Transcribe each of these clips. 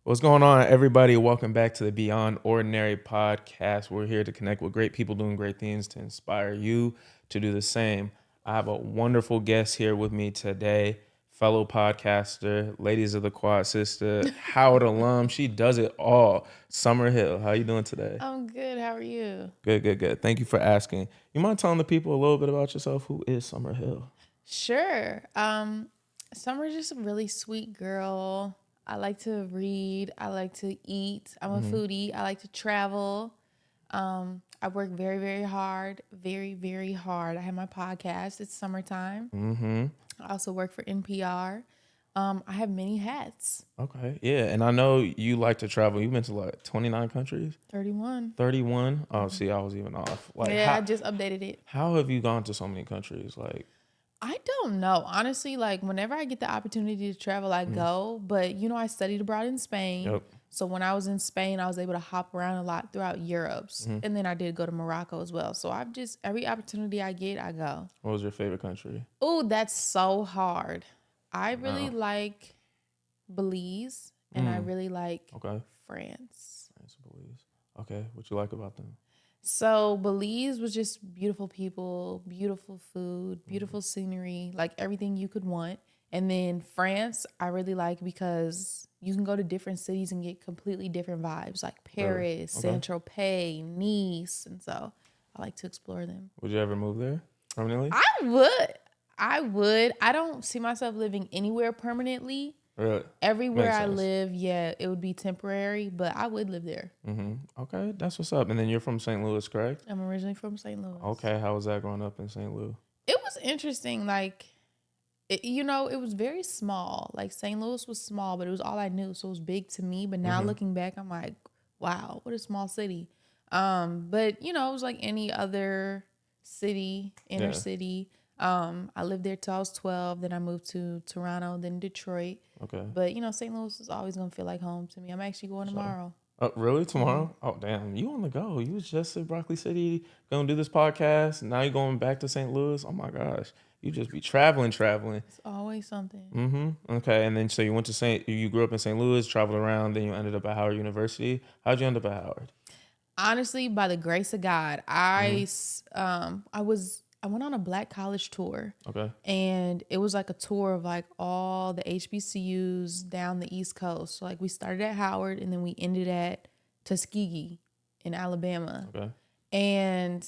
What's going on, everybody? Welcome back to the Beyond Ordinary podcast. We're here to connect with great people doing great things to inspire you to do the same. I have a wonderful guest here with me today, fellow podcaster, ladies of the Quad Sister, Howard alum. She does it all. Sommer Hill, how you doing today? I'm good. How are you? Good. Thank you for asking. You mind telling the people a little bit about yourself? Who is Sommer Hill? Sure. Summer's just a really sweet girl. I like to read. I like to eat. I'm a foodie. I like to travel. I work very, very hard. Very, very hard. I have my podcast. It's summertime. I also work for NPR. I have many hats. Okay, yeah, and I know you like to travel. You've been to like 29 countries? 31. 31? Oh, see, I was even off. Like, Yeah, I just updated it. how have you gone to so many countries? Like, I don't know. Honestly, like whenever I get the opportunity to travel, I go. But I studied abroad in Spain. yep. So when I was in Spain, I was able to hop around a lot throughout Europe. And then I did go to Morocco as well. So I've just, every opportunity I get, I go. What was your favorite country? Oh, that's so hard. I really Wow. like Belize and I really like Okay. France. France, Belize. Okay, what you like about them? So Belize was just beautiful people, beautiful food, beautiful scenery, like everything you could want. And then France, I really like because you can go to different cities and get completely different vibes, like Paris, Okay. Saint-Tropez, Nice. And so I like to explore them. Would you ever move there permanently? I would. I don't see myself living anywhere permanently. Really? Everywhere Makes I sense. live, yeah, it would be temporary, but I would live there. Okay, that's what's up. And then you're from St. Louis, correct? I'm originally from St. Louis. Okay, how was that growing up in St. Louis? It was interesting. Like, it was very small. Like, St. Louis was small, but it was all I knew. So it was big to me. But now looking back, I'm like, wow, what a small city. But, it was like any other city, inner Yeah. city. I lived there till I was 12. Then I moved to Toronto, then Detroit. Okay. But, St. Louis is always going to feel like home to me. I'm actually going tomorrow. Oh, really? Tomorrow? Oh, damn. You on the go. You was just at Broccoli City going to do this podcast. Now you're going back to St. Louis. Oh, my gosh. You just be traveling. It's always something. Okay. And then so you grew up in St. Louis, traveled around, then you ended up at Howard University. How'd you end up at Howard? Honestly, by the grace of God, I went on a Black college tour. Okay. And it was like a tour of like all the HBCUs down the East Coast. So like we started at Howard and then we ended at Tuskegee in Alabama. Okay. And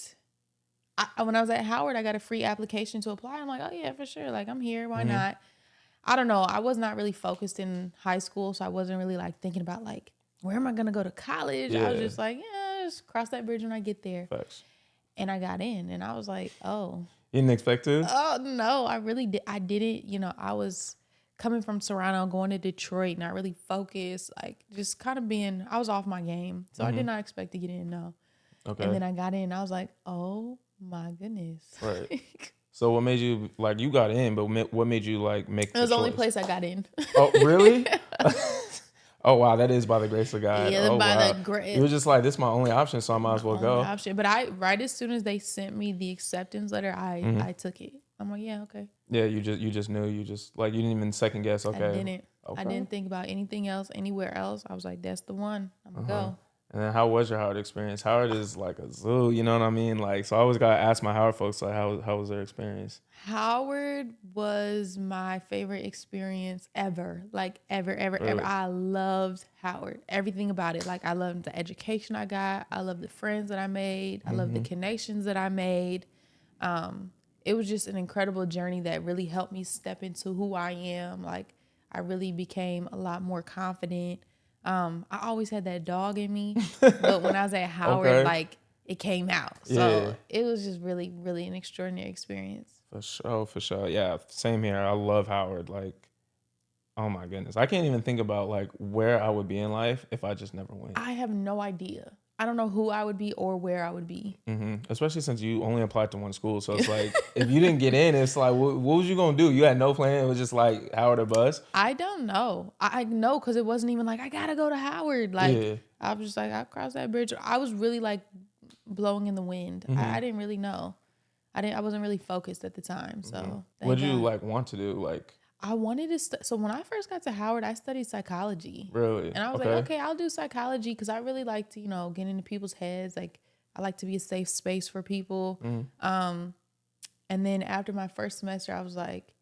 when I was at Howard, I got a free application to apply. I'm like, oh yeah, for sure. Like I'm here. Why not? I don't know. I was not really focused in high school. So I wasn't really like thinking about like, where am I going to go to college? I was Yeah. just like, yeah, just cross that bridge when I get there. Facts. And I got in and I was like, oh. You didn't expect to? Oh, no, I really did. I didn't, I was coming from Toronto, going to Detroit, not really focused, like just kind of I was off my game. So I did not expect to get in, no. Okay. And then I got in, I was like, oh my goodness. Right. So what made you, like, you got in, but what made you, like, make the It was the only choice? place I got in. Oh, really? Oh, wow. That is by the grace of God. Yeah, Oh, by wow. the grace. You were just like, this is my only option, so I might as well go. Option. But right as soon as they sent me the acceptance letter, I took it. I'm like, yeah, okay. Yeah, you just knew. You didn't even second guess. Okay. I didn't. Okay. I didn't think about anything else, anywhere else. I was like, that's the one. I'm going to go. And then how was your Howard experience? Howard is like a zoo, you know what I mean? Like, so I always gotta ask my Howard folks, like, how was their experience? Howard was my favorite experience ever. Like ever. Really? I loved Howard. Everything about it. Like I loved the education I got. I loved the friends that I made. I loved the connections that I made. It was just an incredible journey that really helped me step into who I am. Like I really became a lot more confident. I always had that dog in me, but when I was at Howard, Okay. like it came out. So Yeah. it was just really, really an extraordinary experience. For sure. Yeah, same here. I love Howard. Like, oh my goodness. I can't even think about like where I would be in life if I just never went. I have no idea. I don't know who I would be or where I would be. Especially since you only applied to one school. So it's like, if you didn't get in, it's like, what was you going to do? You had no plan. It was just like Howard or bus. I don't know. I know because it wasn't even like, I got to go to Howard. Like, Yeah. I was just like, I crossed that bridge. I was really like blowing in the wind. I didn't really know. I wasn't really focused at the time. So What did you thank God. like want to do? Like, I wanted to. So when I first got to Howard, I studied psychology, Really? and I was like, Okay. okay, I'll do psychology because I really like to, get into people's heads. Like, I like to be a safe space for people. And then after my first semester, I was like,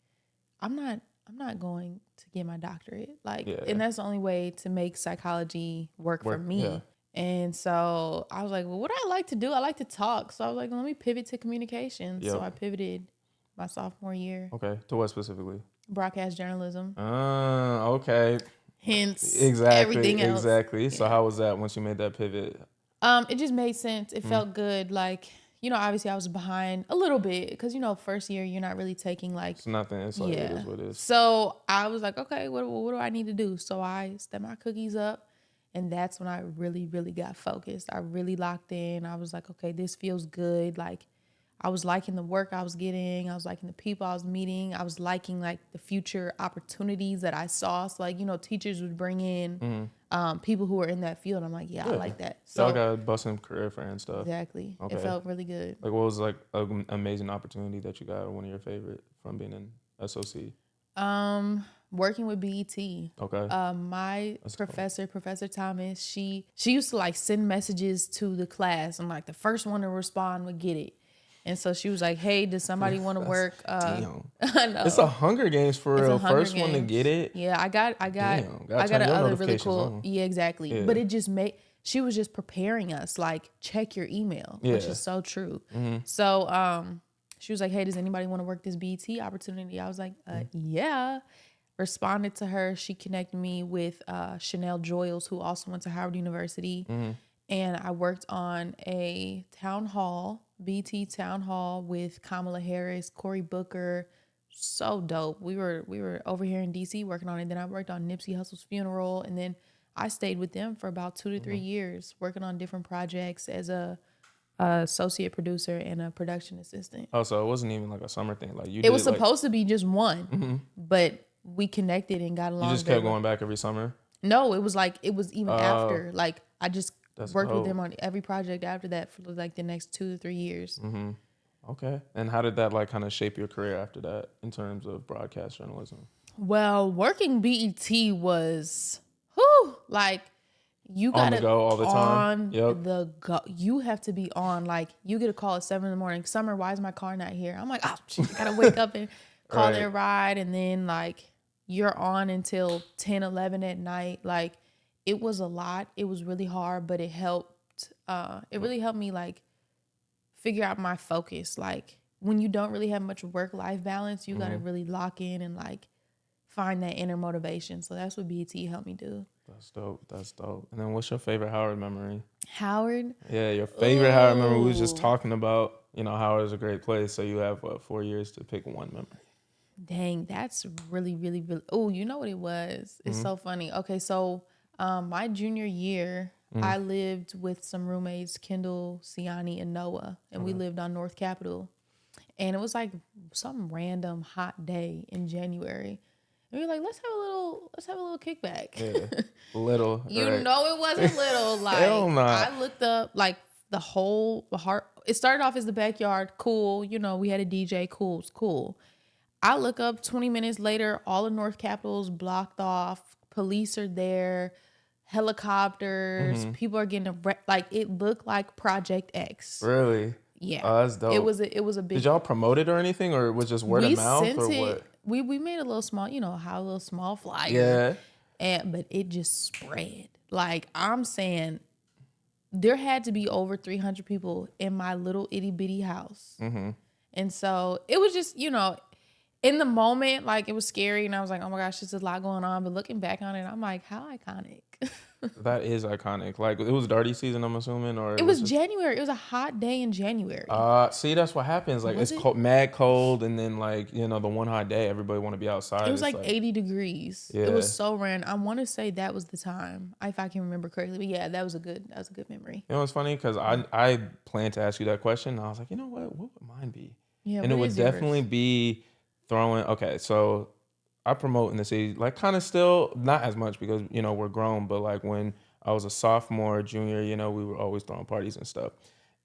I'm not going to get my doctorate. Like, Yeah. and that's the only way to make psychology work for me. Yeah. And so I was like, well, what do I like to do? I like to talk. So I was like, let me pivot to communication. Yep. So I pivoted my sophomore year, Okay. To what specifically? broadcast journalism. Okay. Hence Exactly. everything else. Exactly. So Yeah. how was that once you made that pivot? It just made sense. It felt good. Like, obviously I was behind a little bit because, first year you're not really taking like, It's nothing. It's like, it is what it is. So I was like, okay, what do I need to do? So I stepped my cookies up, and that's when I really, really got focused. I really locked in. I was like, okay, this feels good. Like, I was liking the work I was getting. I was liking the people I was meeting. I was liking like the future opportunities that I saw. So like, teachers would bring in people who were in that field. I'm like, yeah, I like that. Y'all So got busting career fair and stuff. exactly. Okay. It felt really good. Like, what was like an amazing opportunity that you got, or one of your favorite from being in SOC? Working with BET. Okay. My professor, Professor Thomas, she used to like send messages to the class, and like the first one to respond would get it. And so she was like, hey, does somebody want to work? Damn. I know. It's a Hunger Games for real. First one to Games. get it. Yeah, I got Damn. I got another really cool. On. Yeah, exactly. Yeah. But it just she was just preparing us, like, check your email, which is so true. So she was like, hey, does anybody want to work this BET opportunity? I was like, yeah. Responded to her. She connected me with Chanel Joyles, who also went to Howard University. And I worked on a town hall, BT town hall, with Kamala Harris, Cory Booker. So dope. We were over here in DC working on it. Then I worked on Nipsey Hussle's funeral, and then I stayed with them for about 2 to 3 years, working on different projects as a associate producer and a production assistant. Oh, so it wasn't even like a summer thing. Like it was supposed to be just one, but we connected and got along. You just kept going back every summer? No, it was even after. Like, I just worked dope. with them on every project after that for like the next 2 to 3 years. Okay. And how did that like kind of shape your career after that in terms of broadcast journalism? Well, working BET was, like, you got to go all the time. On the go. You have to be on. Like, you get a call at 7 a.m. Summer, why is my car not here? I'm like, oh, shit, I got to wake up and call their ride. And then, like, you're on until 10, 11 at night. Like, it was a lot. It was really hard, but it helped. It really helped me, like, figure out my focus. Like, when you don't really have much work-life balance, you got to really lock in and, like, find that inner motivation. So that's what BET helped me do. That's dope. That's dope. And then what's your favorite Howard memory? Howard? Yeah, your favorite Howard memory. We was just talking about, Howard is a great place. So you have, 4 years to pick one memory. Dang, that's really, really, really. Oh, you know what it was? It's so funny. Okay, so my junior year, I lived with some roommates, Kendall, Siani, and Noah, and we lived on North Capitol. And it was like some random hot day in January. And we were like, let's have a little kickback. Yeah, little. You know it wasn't little. Like, hell nah. I looked up like the whole heart. It started off as the backyard, cool. We had a DJ, cool, it's cool. I look up 20 minutes later, all of North Capitol's blocked off. Police are there, helicopters, people are getting like, it looked like Project X. Really? Yeah. Oh, that's dope. It was a big. Did y'all promote it or anything, or was it just word of mouth, or what? We made a little small, how a little small flyer. Yeah. But it just spread. Like, I'm saying, there had to be over 300 people in my little itty bitty house. And so it was just, in the moment, like, it was scary, and I was like, oh my gosh, there's a lot going on. But looking back on it, I'm like, how iconic. That is iconic. Like, it was dirty season, I'm assuming, or it was January. It was a hot day in January. See, that's what happens. Like, it's cold, mad cold, and then, like, the one hot day, everybody want to be outside. It was like 80 degrees. Yeah. It was so random. I want to say that was the time, if I can remember correctly. But yeah, that was a good memory. You know what's funny? Because I planned to ask you that question, and I was like, you know what would mine be? Yeah, and it would definitely be throwing. Okay, so I promote in the city, like, kind of still not as much because we're grown, but like when I was a sophomore, junior, we were always throwing parties and stuff.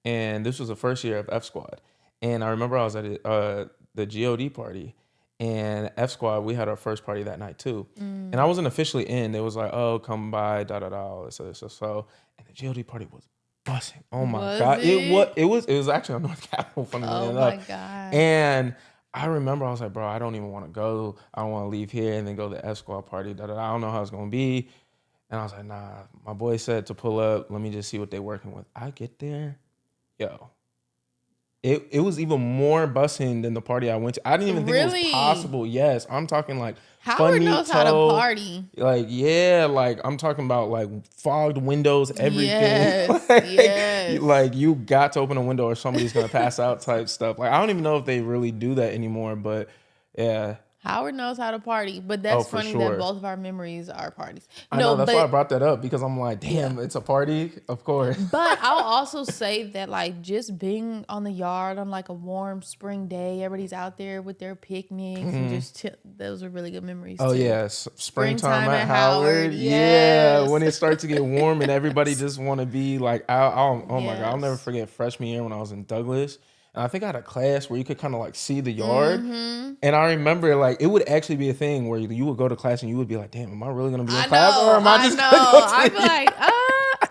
And this was the first year of F Squad, and I remember I was at the GOD party, And F Squad, we had our first party that night too. And I wasn't officially in. They was like, oh, come by, da da da, all this, so. And the GOD party was busting. Oh my Was God. it? It was actually on North Capitol, funnily Oh enough. my God. And I remember I was like, bro, I don't even want to go. I don't want to leave here and then go to the F Squad party. Da da da. I don't know how it's gonna be. And I was like, nah. My boy said to pull up. Let me just see what they're working with. I get there, yo. It was even more busing than the party I went to. I didn't even think it was Really? possible. Yes, I'm talking like Howard knows how to Funito, party. like yeah, like I'm talking about like fogged windows, everything. Yes, like, yes. like you got to open a window or somebody's gonna pass out type stuff. Like I don't even know if they really do that anymore, but yeah. Howard knows how to party, but that's For funny sure. that both of our memories are parties. I know that's why I brought that up because I'm like, damn, it's a party, of course. But I'll also say that like just being on the yard on like a warm spring day, everybody's out there with their picnics and just chill. Those are really good memories. Oh too. yeah, springtime at Howard. Howard. Yeah, Yes. when it starts to get warm and everybody just want to be like, oh my God, I'll never Yes. forget freshman year when I was in Douglas. And I think I had a class where you could kind of like see the yard. And I remember like it would actually be a thing where you would go to class and you would be like, damn, am I really going to be in class or am I just going to go to I'd be like,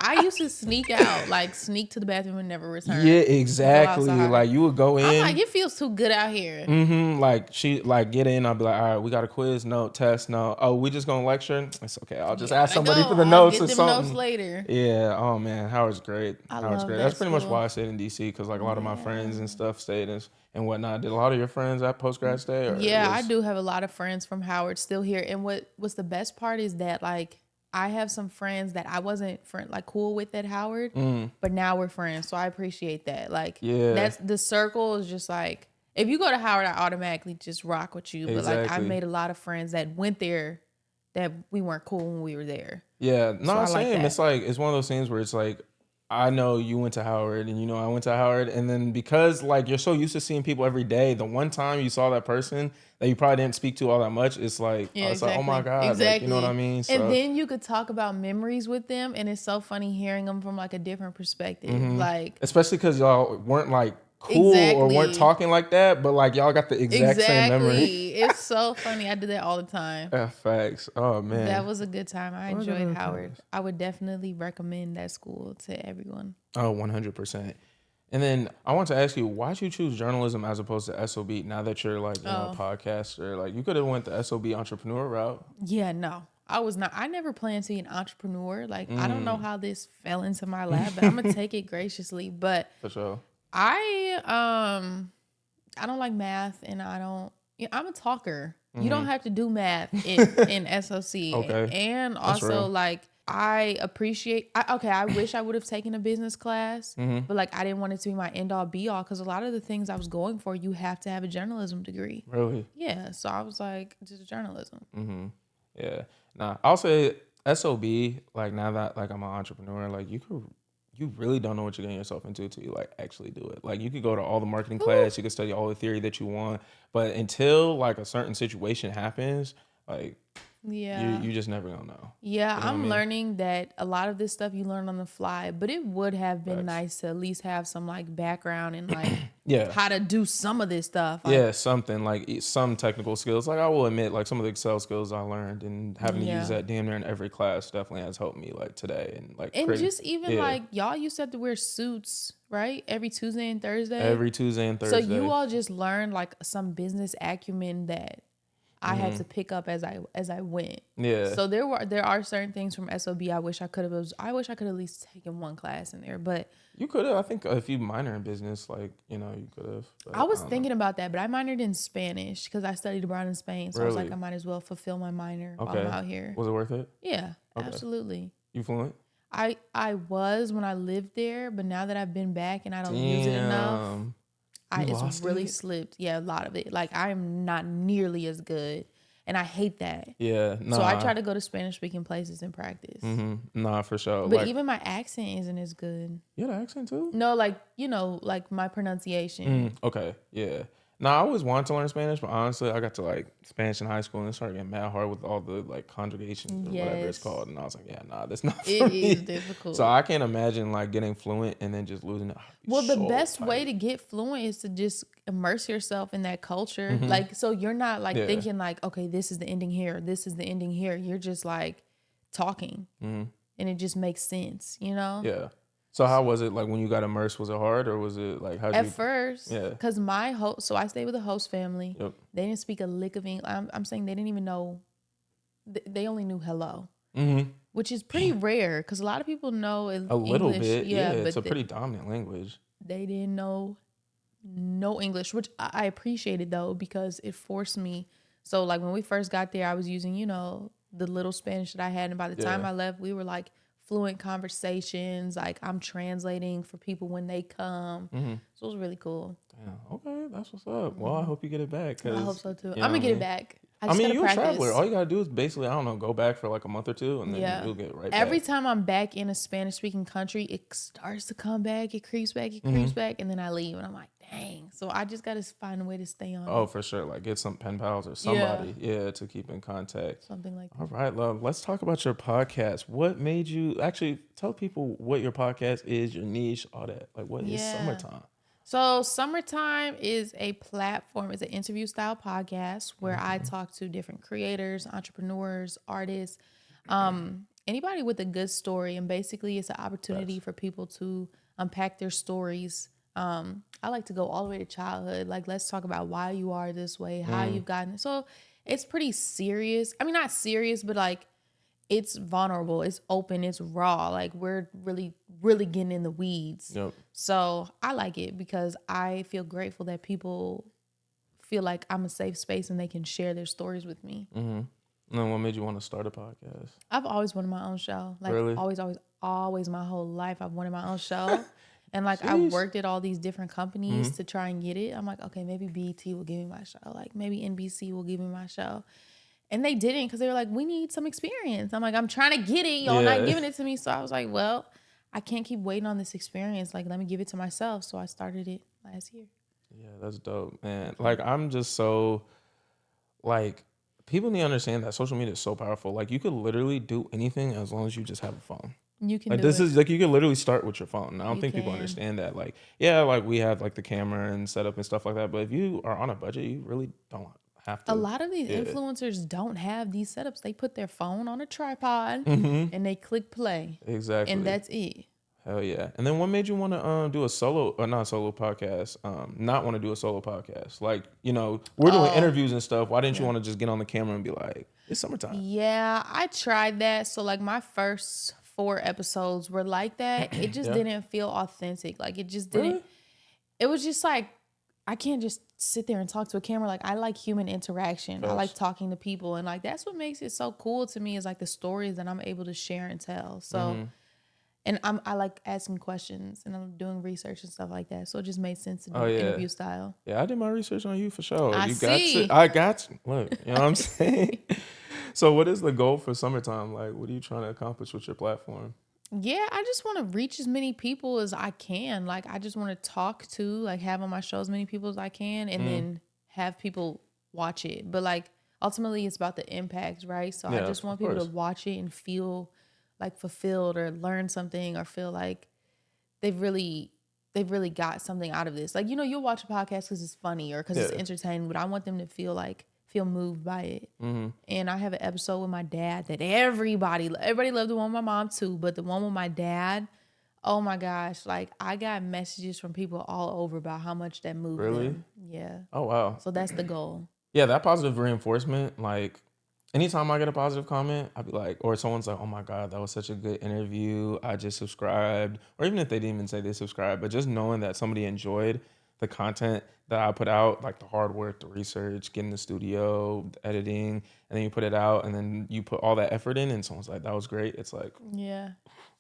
I used to sneak out, like sneak to the bathroom and never return. Yeah, exactly. Like you would go in. I'm like, it feels too good out here. Like she like get in. I'll be like, all right, we got a quiz, no test, no. Oh, we just gonna lecture. It's okay. I'll just ask somebody for the notes get or them something. Notes later. Yeah. Oh man, Howard's great. Howard's great. that That's pretty much school. why I stayed in DC because like a lot of my friends and stuff stayed and whatnot. Did a lot of your friends at post grad stay? Or Yeah, I do have a lot of friends from Howard still here. And what's the best part is that like I have some friends that I wasn't cool with at Howard, but now we're friends. So I appreciate that. Like, that's the circle is just like, if you go to Howard, I automatically just rock with you. But like, I've made a lot of friends that went there that we weren't cool when we were there. Yeah, no, So same. It's like, it's one of those things where it's like, I know you went to Howard and you know I went to Howard, and then because like you're so used to seeing people every day, the one time you saw that person that you probably didn't speak to all that much, it's like, it's like, oh my God, like, you know what I mean? So, and then you could talk about memories with them, and it's so funny hearing them from like a different perspective. Like, especially because y'all weren't like cool or weren't talking like that, but like y'all got the exact same memory. It's so funny. I do that all the time. Facts. Oh man, that was a good time. I enjoyed Howard. I would definitely recommend that school to everyone. Oh, 100%. And then I want to ask you, why'd you choose journalism as opposed to SOB? Now that you're like, you know, a podcaster, like you could have went the SOB entrepreneur route. Yeah, no, I was not. I never planned to be an entrepreneur. Like, I don't know how this fell into my lap, but I'm gonna take it graciously. But for sure, I don't like math, and I'm a talker. You don't have to do math in SOC. Okay. And also like I appreciate, I wish I would have taken a business class, but like I didn't want it to be my end all be all because a lot of the things I was going for, you have to have a journalism degree. Really? Yeah. So I was like, just journalism. Yeah. Nah, I'll say SOB, like now that like I'm an entrepreneur, like you really don't know what you're getting yourself into until you like actually do it. Like you could go to all the marketing class, you could study all the theory that you want, but until like a certain situation happens, like you just never gonna know. Yeah, you know I'm learning that a lot of this stuff you learn on the fly, but it would have been nice to at least have some like background in like how to do some of this stuff. Like, something like some technical skills. Like I will admit, like some of the Excel skills I learned and having to use that damn near in every class definitely has helped me like today and like just even like y'all used to have to wear suits, right? Every Tuesday and Thursday. Every Tuesday and Thursday. So you all just learned like some business acumen that I had to pick up as I went. Yeah. So there are certain things from SOB I wish I could have at least taken one class in there, but you could have. I think if you minor in business, like you know, you could have. I was thinking about that, but I minored in Spanish because I studied abroad in Spain. So I was like, I might as well fulfill my minor while I'm out here. Was it worth it? Yeah, absolutely. You fluent? I was when I lived there, but now that I've been back and I don't use it enough. It's really slipped. Yeah, a lot of it. Like I'm not nearly as good, and I hate that. Yeah, so I try to go to Spanish speaking places and practice. Nah, for sure. But like, even my accent isn't as good. You had an accent too? No, like like my pronunciation. Okay, yeah. No, I always wanted to learn Spanish, but honestly, I got to like Spanish in high school and it started getting mad hard with all the like conjugations or whatever it's Yes, called. And I was like, yeah, nah, that's not it for is me. So difficult. I can't imagine like getting fluent and then just losing it. I'd be Well, the so best way tight. to get fluent is to just immerse yourself in that culture. Hmm. Like, so you're not like Yeah. thinking like, okay, this is the ending here, this is the ending here. You're just like talking, Hmm. and it just makes sense, you know? Yeah. So how was it like when you got immersed? Was it hard or was it like how'd At you? first, Yeah. because my host, so I stayed with a host family. Yep. They didn't speak a lick of English. I'm saying they didn't even know, they only knew hello, Hmm. which is pretty rare because a lot of people know A little English. bit. Yeah. Yeah, It's but a pretty dominant language. they didn't know no English, which I appreciated though because it forced me. So like when we first got there, I was using, the little Spanish that I had, and by the time Yeah. I left, we were like fluent conversations. Like I'm translating for people when they come, Hmm. so it was really cool. Yeah. Okay. That's what's up. Well, I hope you get it back I hope because, so too. you I'm know gonna what I get it mean? back. I I just mean, gotta you're a traveler. practice. All you gotta do is basically, I don't know, go back for like a month or two, and then Yeah. you'll get right Every back. time I'm back in a Spanish speaking country, it starts to come back. It creeps back. It Hmm. creeps back, and then I leave, and I'm like, dang. So I just gotta find a way to stay on Oh, it. for sure. Like get some pen pals or Yeah, somebody, yeah, to keep in contact. something like All that. right, love. Let's talk about your podcast. What made you actually tell people what your podcast is, your niche, all that? Like, what is Yeah. Summertime? So Summertime is a platform, it's an interview style podcast where I talk to different creators, entrepreneurs, artists, anybody with a good story. And basically it's an opportunity Facts. for people to unpack their stories. I like to go all the way to childhood. Like let's talk about why you are this way, how Mm, you've gotten it. So it's pretty serious. I mean, not serious, but like it's vulnerable, it's open, it's raw. Like we're really, really getting in the weeds. yep. So I like it because I feel grateful that people feel like I'm a safe space and they can share their stories with me. Mm-hmm. And then what made you want to start a podcast? I've always wanted my own show. Like Really? always, always, always my whole life I've wanted my own show. And like I Sheesh. worked at all these different companies Mm-hmm. to try and get it. I'm like, okay, maybe BET will give me my show. Like maybe NBC will give me my show. And they didn't because they were like, we need some experience. I'm like, I'm trying to get it. Y'all not Yeah. giving it to me. So I was like, well, I can't keep waiting on this experience. Like, let me give it to myself. So I started it last year. Yeah, that's dope, man. Like, I'm just so, like, people need to understand that social media is so powerful. Like, you could literally do anything as long as you just have a phone. You can Like do this it. is like you can literally start with your phone. I don't You think people can. understand that. Like, yeah, like we have like the camera and setup and stuff like that. But if you are on a budget, you really don't have A to. lot of these Yeah. influencers don't have these setups. They put their phone on a tripod Mm-hmm. and they click play. Exactly. And that's it. Hell yeah. And then what made you want to do a solo or not solo podcast? Not want to do a solo podcast. Like, we're doing Oh, interviews and stuff. Why didn't you yeah. want to just get on the camera and be like, it's summertime? Yeah, I tried that. So like my first 4 episodes were like that. It just Yeah. didn't feel authentic. Like it just didn't. Really? It was just like I can't just sit there and talk to a camera. Like I like human interaction. I like Facts. talking to people, and like that's what makes it so cool to me is like the stories that I'm able to share and tell. So, Mhm. and I like asking questions and I'm doing research and stuff like that. So it just made sense to do Oh an yeah. interview style. Yeah, I did my research on you for sure. I You got to. see. I got you. Look, you know what I'm saying? So, what is the goal for summertime? Like, what are you trying to accomplish with your platform? Yeah, I just want to reach as many people as I can. Like I just want to talk to, like have on my show as many people as I can and then have people watch it. But like ultimately it's about the impact, right? So I Yeah, just want of people to course. watch it and feel like fulfilled or learn something or feel like they've really got something out of this. Like, you'll watch a podcast because it's funny or because it's Yeah. entertaining, but I want them to feel moved by it. Mm-hmm. And I have an episode with my dad that everybody loved, the one with my mom too, but the one with my dad, oh my gosh, like I got messages from people all over about how much that moved Really? them. Yeah. Oh wow. So that's the goal. Yeah, that positive reinforcement. Like, anytime I get a positive comment, I'd be like, or someone's like, "Oh my god, that was such a good interview. I just subscribed," or even if they didn't even say they subscribed, but just knowing that somebody enjoyed the content that I put out, like the hard work, the research, getting the studio, the editing, and then you put it out, and then you put all that effort in, and someone's like, "That was great." It's like, Yeah.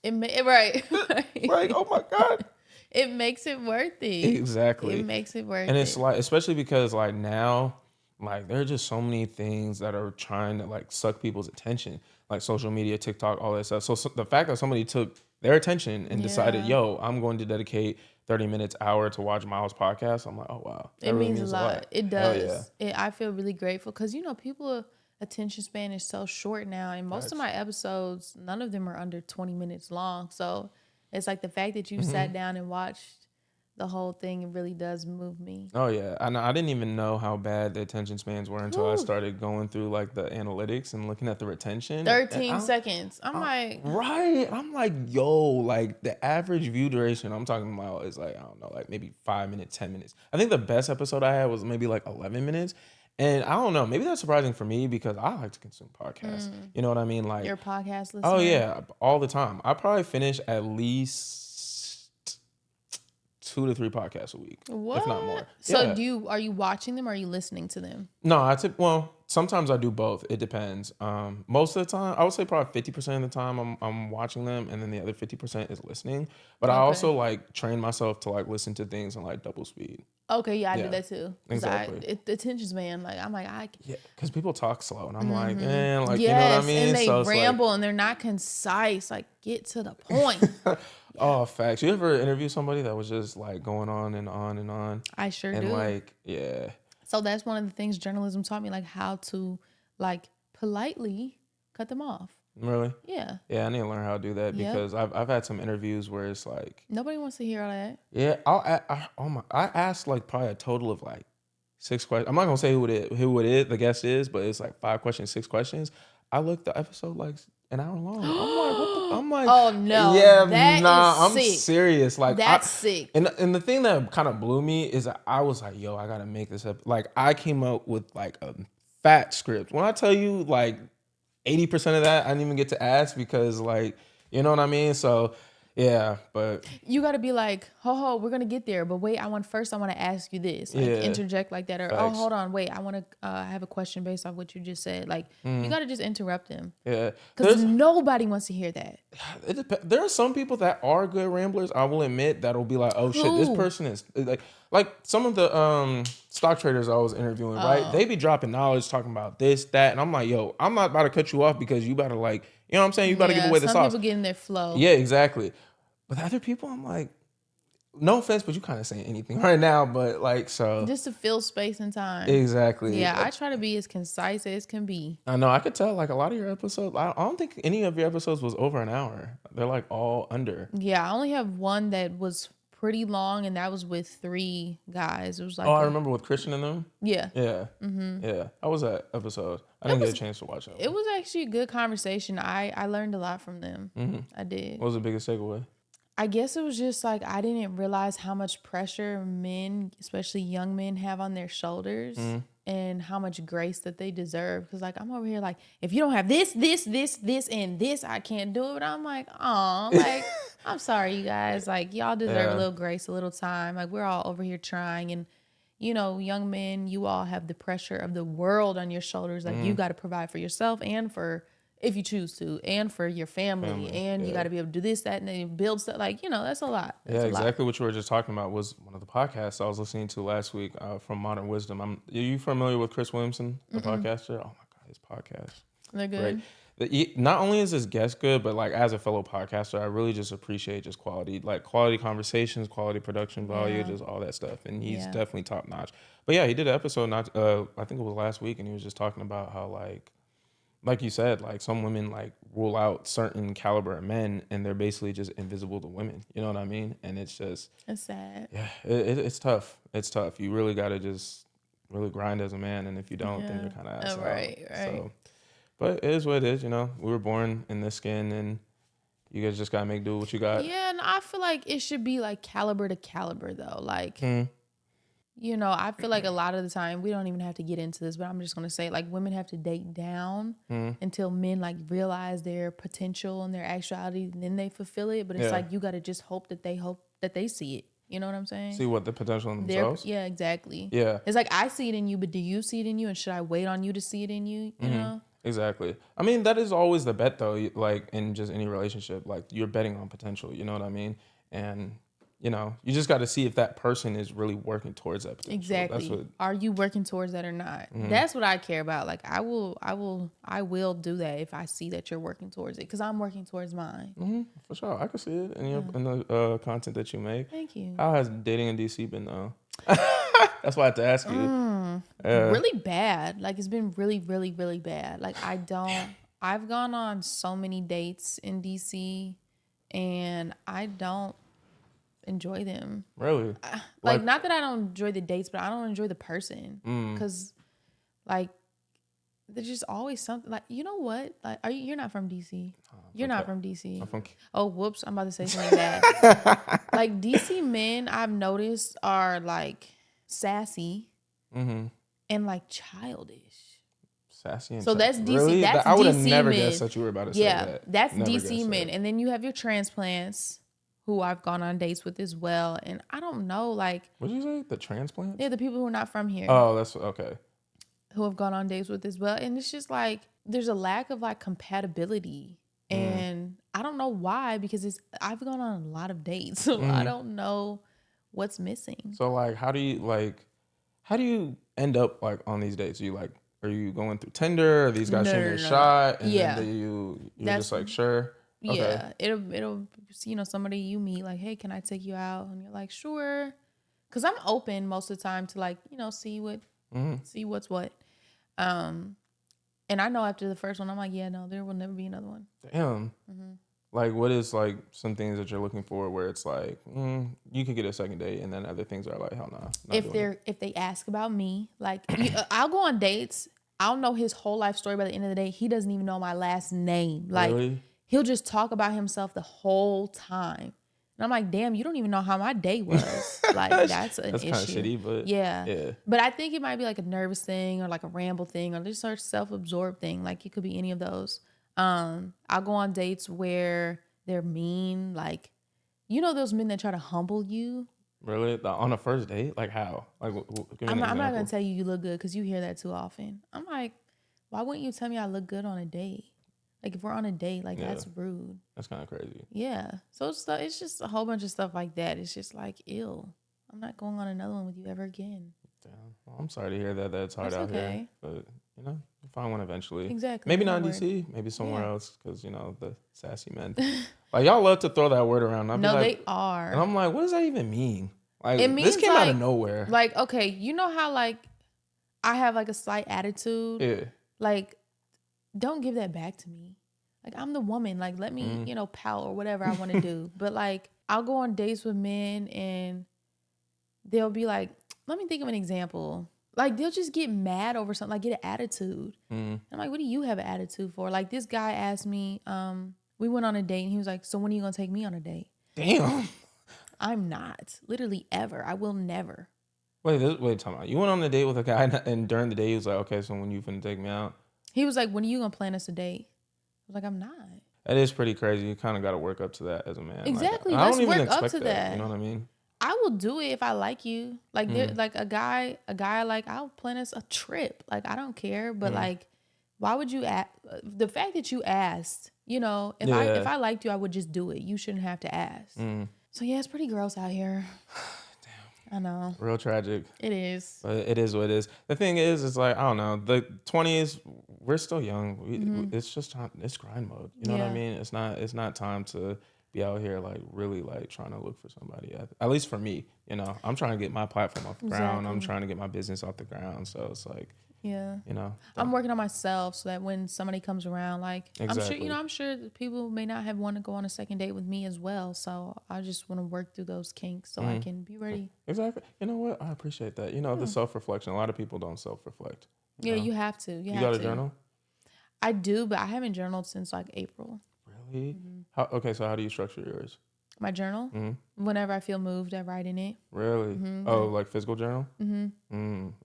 Right. like, oh my god, It makes it worth it. exactly. It makes it worth And it's it. like, especially because like now, like there are just so many things that are trying to like suck people's attention. like social media, TikTok, all that stuff. So the fact that somebody took their attention and decided, Yeah. yo, I'm going to dedicate 30 minutes, hour to watch Myles' podcast, I'm like, oh wow, that It really means a means a lot. lot. It Hell yeah. does. I feel really grateful because, people attention span is so short now. And most of Facts. my episodes, none of them are under 20 minutes long. So it's like the fact that you sat down and watched the whole thing, it really does move me. Oh yeah, I didn't even know how bad the attention spans were until I Whew. started going through like the analytics and looking at the retention. And 13 seconds. I'm like, right, I'm like, yo, like the average view duration I'm talking about is like I don't know, like maybe 5 minutes, 10 minutes. I think the best episode I had was maybe like 11 minutes, and I don't know, maybe that's surprising for me because I like to consume podcasts. You know what I mean? Like, your podcast listener. oh yeah, all the time. I probably finish at least 2 to 3 podcasts a week, What? if not more. So Yeah. are you watching them or are you listening to them? No, well, sometimes I do both. It depends. Most of the time, I would say probably 50% of the time I'm watching them, and then the other 50% is listening. But I Okay. also like train myself to like listen to things in like double speed. Okay, yeah, I Yeah, do that too. exactly. The attention span, like I'm like Yeah, because people talk slow, and I'm like, man, like you know what I yes, mean. and they So it's ramble and they're not concise. Like, get to the point. oh, facts. You ever interview somebody that was just like going on and on and on, I sure and do. like, yeah, So that's one of the things journalism taught me, like how to like politely cut them off. really, Yeah, yeah. I need to learn how to do that Yep. because I've had some interviews where it's like. nobody wants to hear all that. Yeah, I asked like probably a total of like 6 questions. I'm not gonna say who the guest is, but it's like 5 questions, 6 questions. I looked the episode like an hour long. I'm like, what the? I'm like, Oh no, yeah, that nah, is I'm sick. serious. Like, That's sick. and the thing that kind of blew me is that I was like, yo, I gotta make this up. Like, I came up with like a fat script. When I tell you like 80% of that, I didn't even get to ask because like, you know what I mean. So. Yeah, but You got to be like, ho, we're going to get there. But wait, I want to ask you this. Like, yeah, interject like that. Or, facts. hold on, wait, I want to have a question based off what you just said. Like, you got to just interrupt them. Yeah, Because nobody wants to hear that. there are some people that are good ramblers. I will admit that'll be like, oh shit, this Who? person is like some of the stock traders I was interviewing, right? They be dropping knowledge, talking about this, that, and I'm like, yo, I'm not about to cut you off because you better like, you know what I'm saying? You better give away the some sauce. people get in their flow. Yeah, exactly. But other people, I'm like, no offense, but you kind of saying anything right now, but like, so Just to fill space and time. exactly. Yeah, I try to be as concise as can be. I know. I could tell like a lot of your episodes. I don't think any of your episodes was over an hour. They're like all under. Yeah, I only have one that was pretty long, and that was with 3 guys. It was like, Oh, I remember with Christian and them. yeah. Yeah. Yeah. How was that episode? I didn't get a chance to watch that. It was actually a good conversation. I learned a lot from them. I did. What was the biggest takeaway? I guess it was just like I didn't realize how much pressure men, especially young men, have on their shoulders and how much grace that they deserve. Because like I'm over here like, if you don't have this, and this, I can't do it. But I'm like, oh, like I'm sorry, you guys. Like y'all deserve a little grace, a little time. Like we're all over here trying, and young men, you all have the pressure of the world on your shoulders. Like you got to provide for yourself and for, if you choose to, and for your family, and you got to be able to do this, that, and then build stuff. Like, that's a lot. That's Exactly what you were just talking about was one of the podcasts I was listening to last week from Modern Wisdom. Are you familiar with Chris Williamson, the podcaster? Oh my God, his podcast. They're good. Great. Not only is this guest good, but like as a fellow podcaster, I really just appreciate just quality conversations, quality production value, just all that stuff. And he's definitely top notch. But yeah, he did an episode I think it was last week, and he was just talking about how like you said, like some women like rule out certain caliber of men, and they're basically just invisible to women. You know what I mean? And it's just, it's sad. yeah, it's tough. It's tough. You really got to just really grind as a man, and if you don't, then you're kind of ass out. Right. So, but it is what it is. We were born in this skin, and you guys just gotta make do with what you got. Yeah, and I feel like it should be like caliber to caliber though. Like, I feel like a lot of the time we don't even have to get into this, but I'm just gonna say like women have to date down until men like realize their potential and their actuality, and then they fulfill it. But it's like you gotta just hope that they see it. You know what I'm saying? See what the potential in themselves. Yeah, exactly. Yeah. It's like I see it in you, but do you see it in you? And should I wait on you to see it in you? You know? Exactly. I mean, that is always the bet though. Like in just any relationship, like you're betting on potential. You know what I mean? And you know, you just got to see if that person is really working towards that potential. Exactly. That's what. Are you working towards that or not? That's what I care about. Like I will do that if I see that you're working towards it, because I'm working towards mine. For sure, I can see it in the content that you make. Thank you. How has dating in DC been though? That's why I had to ask you. Really bad. Like it's been really, really, really bad. Like I've gone on so many dates in DC and I don't enjoy them. Really? Like not that I don't enjoy the dates, but I don't enjoy the person. Cause like there's just always something like, you know what? Like you're not from DC. You're not from DC. I'm from. Oh, whoops. I'm about to say something bad. Like DC men I've noticed are like sassy and like childish. Sassy and So that's DC. Really? That's I would have DC never men. guessed that you were about to say that. Yeah, that's Never DC guessed men. that. And then you have your transplants who I've gone on dates with as well. And I don't know, like, What did you say? The transplants? they're the people who are not from here Oh, that's okay. who have gone on dates with as well. And it's just like there's a lack of like compatibility. And I don't know why, because I've gone on a lot of dates. So I don't know what's missing. So like, how do you end up like on these dates? Are you going through Tinder? Are these guys shooting their shot? And Yeah. then you're just like, sure. Okay. Yeah, it'll somebody you meet like, hey, can I take you out? And you're like, sure, because I'm open most of the time to like see what's what. And I know after the first one, I'm like, yeah, no, there will never be another one. Damn. Like, what is like some things that you're looking for where it's like you could get a second date, and then other things are like, hell no. If they ask about me, like I'll go on dates. I'll know his whole life story by the end of the day. He doesn't even know my last name. Like Really? he'll just talk about himself the whole time. And I'm like, damn, you don't even know how my day was. Like that's an issue. That's kind of shitty, but yeah. But I think it might be like a nervous thing or like a ramble thing or just a self-absorbed thing. Like it could be any of those. I'll go on dates where they're mean, like those men that try to humble you. Really? On a first date? Like how? Like give me an I'm not example. gonna tell you look good because you hear that too often. I'm like, why wouldn't you tell me I look good on a date? Like if we're on a date, like that's rude. That's kind of crazy. Yeah. So it's just a whole bunch of stuff like that. It's just like, ew. I'm not going on another one with you ever again. Damn. Well, I'm sorry to hear that. That's hard out here. But you'll find one eventually. Exactly. Maybe not in DC. Maybe somewhere else because the sassy men. Like y'all love to throw that word around. No, they are. And I'm like, what does that even mean? Like it means this came out of nowhere. Like, okay, you know how like I have like a slight attitude. Yeah. Like, don't give that back to me. Like I'm the woman. Like let me, pout or whatever I want to do. But like I'll go on dates with men and they'll be like, let me think of an example. Like they'll just get mad over something, like get an attitude. I'm like, what do you have an attitude for? Like this guy asked me, we went on a date and he was like, so when are you gonna take me on a date? Damn. I'm not. Literally ever. I will never. Wait, time out. You went on a date with a guy and during the day he was like, okay, so when you finna take me out? He was like, when are you gonna plan us a date? I was like, I'm not. That is pretty crazy. You kind of got to work up to that as a man. Exactly. Like, Let's I don't even work up expect to that. You know what I mean? I will do it if I like you. Like like a guy like I'll plan us a trip. Like I don't care, but like why would you ask? The fact that you asked, if I liked you, I would just do it. You shouldn't have to ask. So yeah, it's pretty gross out here. Damn. I know. Real tragic. It is. But it is what it is. The thing is, it's like, I don't know. The 20s, we're still young. It's just time. It's grind mode. You know what I mean? It's not time to be out here like really like trying to look for somebody. At least for me, I'm trying to get my platform off the ground. I'm trying to get my business off the ground. So it's like, I'm working on myself so that when somebody comes around, like I'm sure that people may not have want to go on a second date with me as well. So I just want to work through those kinks so I can be ready. Exactly. You know what? I appreciate that. The self-reflection. A lot of people don't self-reflect. Yeah, you have to. You got a journal? I do, but I haven't journaled since like April. Really? So how do you structure yours? My journal? Whenever I feel moved, I write in it. Really? Oh, like physical journal?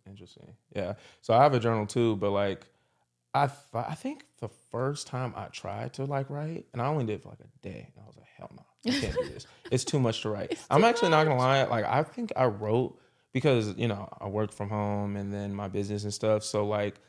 Interesting. Yeah. So I have a journal too, but like I think the first time I tried to like write, and I only did for like a day, and I was like, hell no, I can't do this. It's too much to write. I'm actually not gonna lie. Like I think I wrote because I work from home and then my business and stuff. So like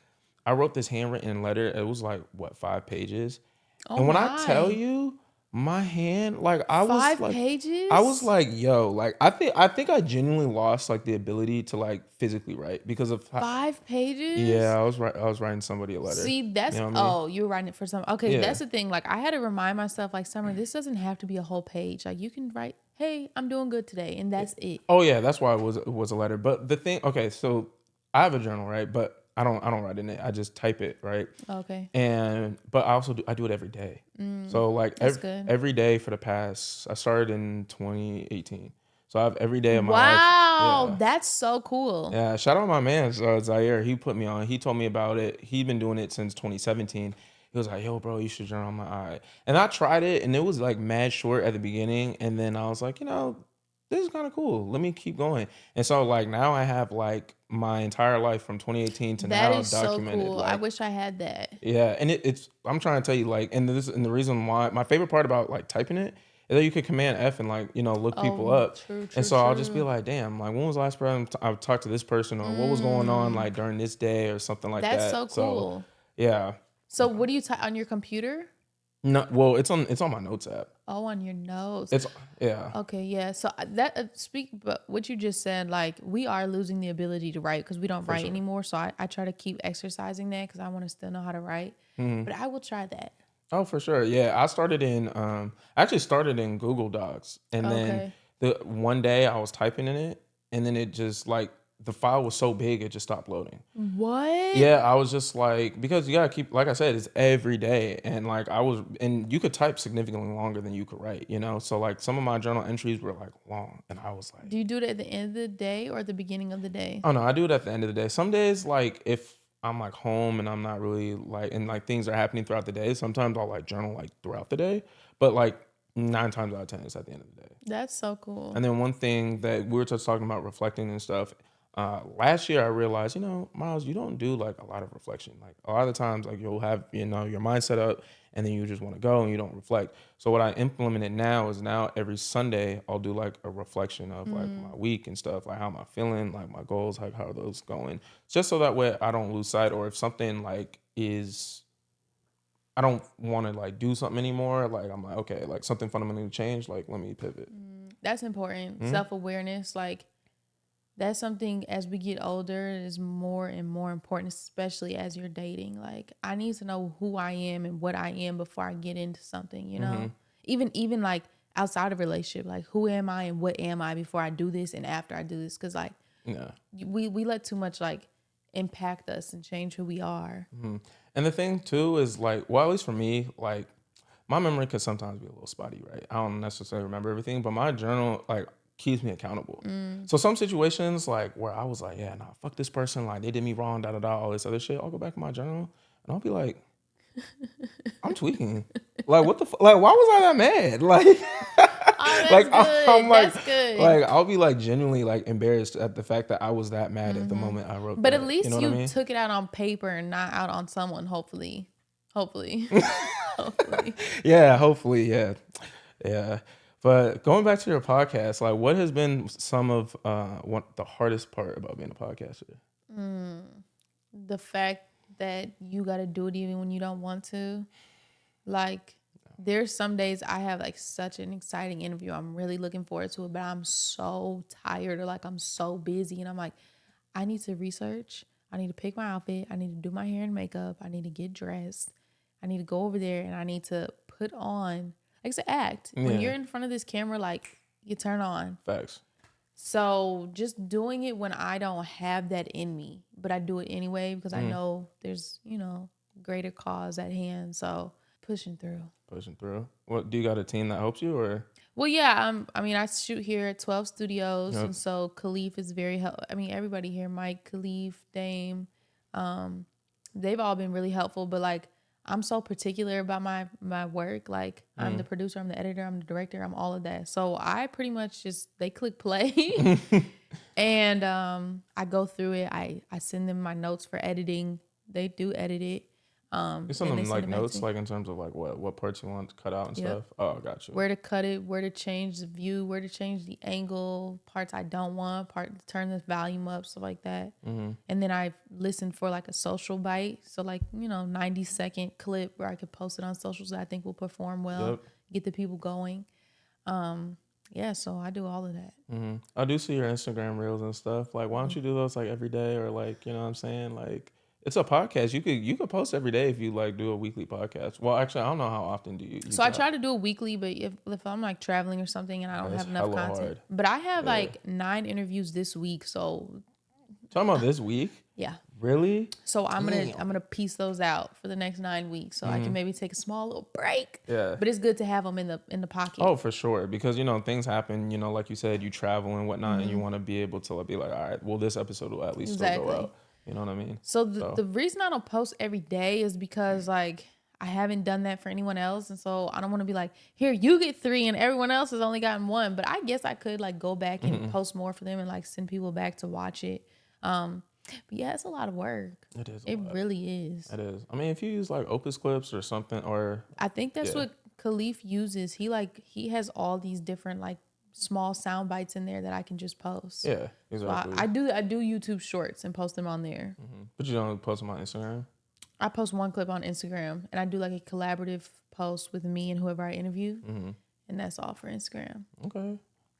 I wrote this handwritten letter. It was like 5 pages. And when I tell you, My hand, like Five I was pages? like, yo, like I think I genuinely lost like the ability to like physically write because of how, 5 pages? yeah, I was writing somebody a letter. See, You that's know what I mean? oh, you were writing it for some. Okay, Yeah. that's the thing. Like I had to remind myself, like Summer, this doesn't have to be a whole page. Like you can write, "Hey, I'm doing good today," and that's it. Oh yeah, that's why it was a letter. But the thing, okay, so I have a journal, right? But I don't write in it. I just type it, right? Okay, And but I do it every day. So like that's good. every day for the past, I started in 2018. So I have every day of my life. Wow, Yeah. that's so cool. Yeah, shout out my man Zaire. He put me on. He told me about it. He'd been doing it since 2017. He was like, "Yo, bro, you should journal." I'm like, "All right." And I tried it, and it was like mad short at the beginning, and then I was like, this is kind of cool. Let me keep going. And so like now I have like my entire life from 2018 to That now is so documented. cool. I Like, wish I had that. yeah, and it's I'm trying to tell you like, and the reason why my favorite part about like typing it is that you could command F and like look people Oh, up, true, and true, so I'll just be true. like, damn, like when was the last time I've talked to this person or what was going on Mm, like during this day or something like that's so that. So cool. yeah, So, what do you type on your computer? no, well it's on my notes app. Oh, on your notes. It's yeah. Okay, yeah. So that speak, but what you just said, like we are losing the ability to write because we don't For write sure. anymore. So I try to keep exercising that because I want to still know how to write. Hmm. But I will try that. Oh, for sure. Yeah, I actually started in Google Docs, and then Okay. the one day I was typing in it, and then it just like the file was so big it just stopped loading. What? Yeah, I was just like, because you gotta keep, like I said, it's every day, and like and you could type significantly longer than you could write. So like some of my journal entries were like long, and I was like, Do you do it at the end of the day or at the beginning of the day? oh no, I do it at the end of the day. Some days, like if I'm like home and I'm not really like, and like things are happening throughout the day, sometimes I'll like journal like throughout the day, but like 9 times out of 10 it's at the end of the day. That's so cool. And then one thing that we were just talking about reflecting and stuff. Last year I realized, Myles, you don't do like a lot of reflection. Like a lot of the times, like you'll have, your mind set up and then you just want to go and you don't reflect. So what I implemented now is now every Sunday I'll do like a reflection of like my week and stuff. Like how am I feeling? Like my goals, like how are those going? Just so that way I don't lose sight, or if something like I don't want to like do something anymore. Like I'm like, okay, like something fundamentally changed. Like let me pivot. That's important. Mhm. Self awareness, like that's something as we get older is more and more important, especially as you're dating. Like I need to know who I am and what I am before I get into something, you know? Mhm. Even like outside of relationship, like who am I and what am I before I do this and after I do this? Cause like Yeah. we let too much like impact us and change who we are. Mhm. And the thing too is like, well, at least for me, like my memory can sometimes be a little spotty, right? I don't necessarily remember everything, but my journal like keeps me accountable. So some situations like where I was like, yeah, nah, fuck this person, like they did me wrong, da da da, all this other shit. I'll go back in my journal and I'll be like, I'm tweaking. Like what the like why was I that mad? Like Oh, that's like I'm good. like That's good. like I'll be like genuinely like embarrassed at the fact that I was that mad at the moment I wrote But at that. You know least what I you mean? took it out on paper and not out on someone, hopefully. Hopefully. Hopefully. Yeah, hopefully, yeah. Yeah. But going back to your podcast, like what has been some of what the hardest part about being a podcaster? The fact that you got to do it even when you don't want to. Like, there's some days I have like such an exciting interview. I'm really looking forward to it, but I'm so tired or like I'm so busy. And I'm like, I need to research. I need to pick my outfit. I need to do my hair and makeup. I need to get dressed. I need to go over there and I need to put on, like it's an act. When Yeah, you're in front of this camera, like you turn on. facts. So just doing it when I don't have that in me, but I do it anyway because I Mm, know there's, greater cause at hand. So pushing through. pushing through. What do you got a team that helps you or? Well, yeah, I mean, I shoot here at 12 Studios, Yep. and so Khalif is very help. I mean, everybody here, Mike, Khalif, Dame, um, they've all been really helpful. But like, I'm so particular about my work. Like, I'm the producer, I'm the editor, I'm the director, I'm all of that. So I pretty much just they click play, and I go through it. I send them my notes for editing. They do edit it. You send Then they them send like it back to notes, me. like in terms of like what parts you want to cut out and Yep. stuff. Oh, got you. Where to cut it, where to change the view, where to change the angle, parts I don't want, turn the volume up, stuff like that. And then I listened for like a social bite. So like, 90-second clip where I could post it on socials that I think will perform well. Yep. get the people going. Yeah, so I do all of that. I do see your Instagram reels and stuff. Like, why don't you do those like every day, or like, you know what I'm saying? Like, it's a podcast. You could post every day if you like do a weekly podcast. Well, actually, I don't know how often do you So I drop. try to do it weekly, but if I'm like traveling or something and I don't That's have enough hella content, hard. but I have Yeah. like 9 interviews this week, so Talking about this week? yeah. Really? So I'm Damn. gonna piece those out for the next 9 weeks, so I can maybe take a small little break. Yeah. But it's good to have them in the pocket. Oh, for sure. Because, things happen, like you said, you travel and whatnot, and you want to be able to be like, all right, well, this episode will at least still go Exactly. out. You know what I mean? So the reason I don't post every day is because like I haven't done that for anyone else, and so I don't want to be like, here you get 3 and everyone else has only gotten 1. But I guess I could like go back and post more for them and like send people back to watch it. But yeah, it's a lot of work. It is. It really is. It is. I mean, if you use like Opus clips or something, or I think that's Yeah. what Khalif uses. He has all these different like small sound bites in there that I can just post. yeah, So exactly. I do YouTube shorts and post them on there. But you don't post them on Instagram? I post 1 clip on Instagram and I do like a collaborative post with me and whoever I interview. And that's all for Instagram. Okay.